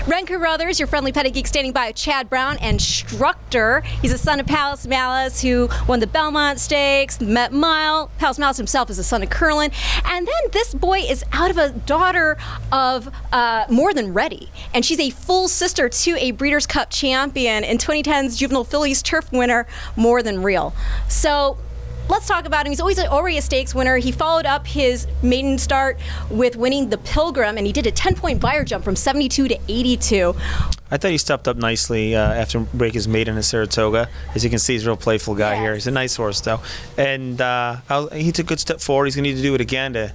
Ren Carothers, your friendly petty geek, standing by with Chad Brown and Structor. He's a son of Palace Malice, who won the Belmont Stakes, the Met Mile. Palace Malice himself is a son of Curlin. And then this boy is out of a daughter of More Than Ready. And she's a full sister to a Breeders' Cup champion in 2010's Juvenile Phillies Turf winner, More Than Real. So let's talk about him. He's already a stakes winner. He followed up his maiden start with winning the Pilgrim, and he did a 10-point Beyer jump from 72 to 82. I thought he stepped up nicely after break his maiden in Saratoga. As you can see, he's a real playful guy here. He's a nice horse, though. And he took a good step forward. He's going to need to do it again to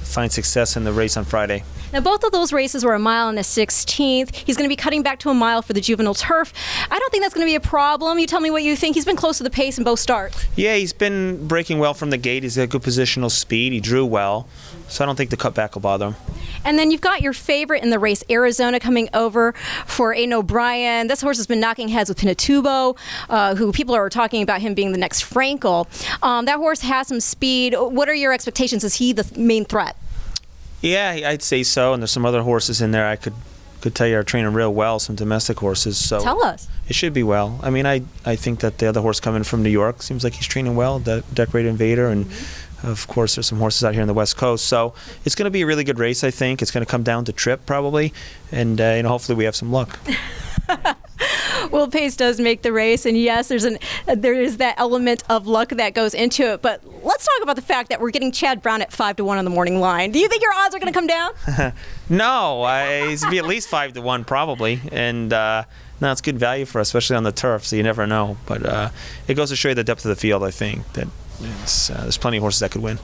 find success in the race on Friday. Now, both of those races were a mile and a 16th. He's going to be cutting back to a mile for the Juvenile Turf. I don't think that's going to be a problem. You tell me what you think. He's been close to the pace in both starts. Yeah, he's been breaking well from the gate. He's got good positional speed. He drew well. So I don't think the cutback will bother him. And then you've got your favorite in the race, Arizona, coming over for Aiden O'Brien. This horse has been knocking heads with Pinatubo, who people are talking about him being the next Frankel. That horse has some speed. What are your expectations? Is he the main threat? Yeah, I'd say so. And there's some other horses in there I could tell you are training real well, some domestic horses. So tell us. It should be well. I mean, I think that the other horse coming from New York seems like he's training well, the Decorated Invader, and of course there's some horses out here on the West Coast. So it's going to be a really good race, I think. It's going to come down to trip probably, and hopefully we have some luck. Well, pace does make the race, and yes, there is that element of luck that goes into it. But let's talk about the fact that we're getting Chad Brown at 5-1 on the morning line. Do you think your odds are going to come down? No, he's be at least 5-1 probably, and no, it's good value for us, especially on the turf. So you never know, but it goes to show you the depth of the field. I think that there's plenty of horses that could win.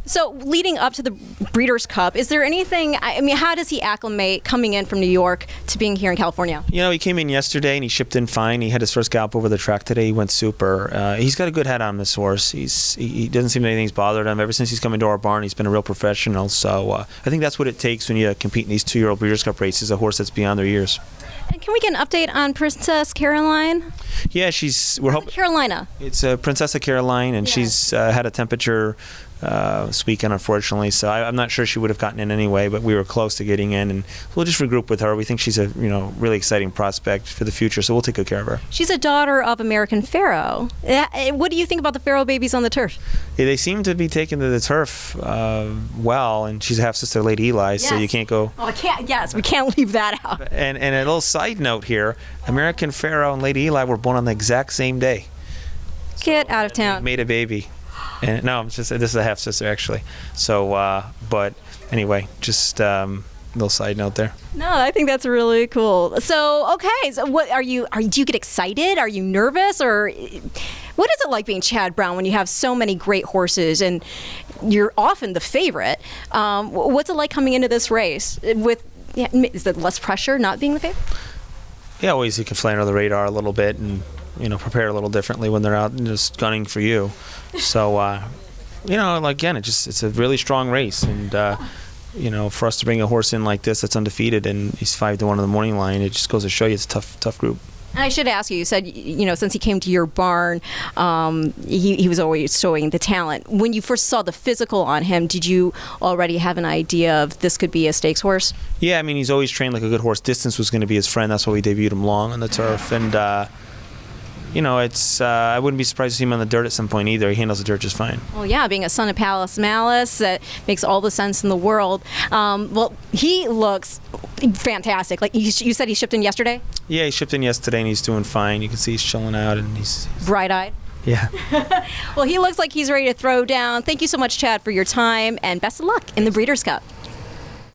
So leading up to the Breeders' Cup, is there anything, I mean, how does he acclimate coming in from New York to being here in California? You know, he came in yesterday and he shipped in fine. He had his first gallop over the track today. He went super. He's got a good head on this horse. He doesn't seem anything's bothered him. Ever since he's come into our barn, he's been a real professional. So I think that's what it takes when you compete in these 2-year-old Breeders' Cup races, a horse that's beyond their years. And can we get an update on Princess Caroline? Yeah, we're hoping Carolina. It's Princess Caroline, and she's had a temperature this weekend, unfortunately. So I'm not sure she would have gotten in anyway, but we were close to getting in, and we'll just regroup with her. We think she's a really exciting prospect for the future, so we'll take good care of her. She's a daughter of American Pharoah. What do you think about the Pharoah babies on the turf? Yeah, they seem to be taking to the turf well, and she's a half sister, Lady Eli, yes. So you can't go. Oh, I can't. Yes, we can't leave that out. And a little side note here: American Pharoah and Lady Eli were born on the exact same day. Get out of town. Made a baby. And no, this is a half sister actually. So, but anyway, just little side note there. No, I think that's really cool. So, okay, so what do you get excited? Are you nervous, or what is it like being Chad Brown when you have so many great horses and you're often the favorite? What's it like coming into this race is there less pressure not being the favorite? Yeah, always you can fly under the radar a little bit and prepare a little differently when they're out and just gunning for you. So, again, it's a really strong race, and for us to bring a horse in like this that's undefeated and he's 5-1 on the morning line, it just goes to show you it's a tough group. And I should ask you said, since he came to your barn, he was always showing the talent. When you first saw the physical on him, did you already have an idea of this could be a stakes horse? Yeah, I mean, he's always trained like a good horse. Distance was going to be his friend. That's why we debuted him long on the turf. And, I wouldn't be surprised to see him on the dirt at some point either. He handles the dirt just fine. Well, yeah, being a son of Palace Malice, that makes all the sense in the world. Well, he looks fantastic. Like you said, he shipped in yesterday? Yeah, he shipped in yesterday, and he's doing fine. You can see he's chilling out, and he's bright-eyed. Yeah. Well, he looks like he's ready to throw down. Thank you so much, Chad, for your time, and best of luck in the Breeders' Cup.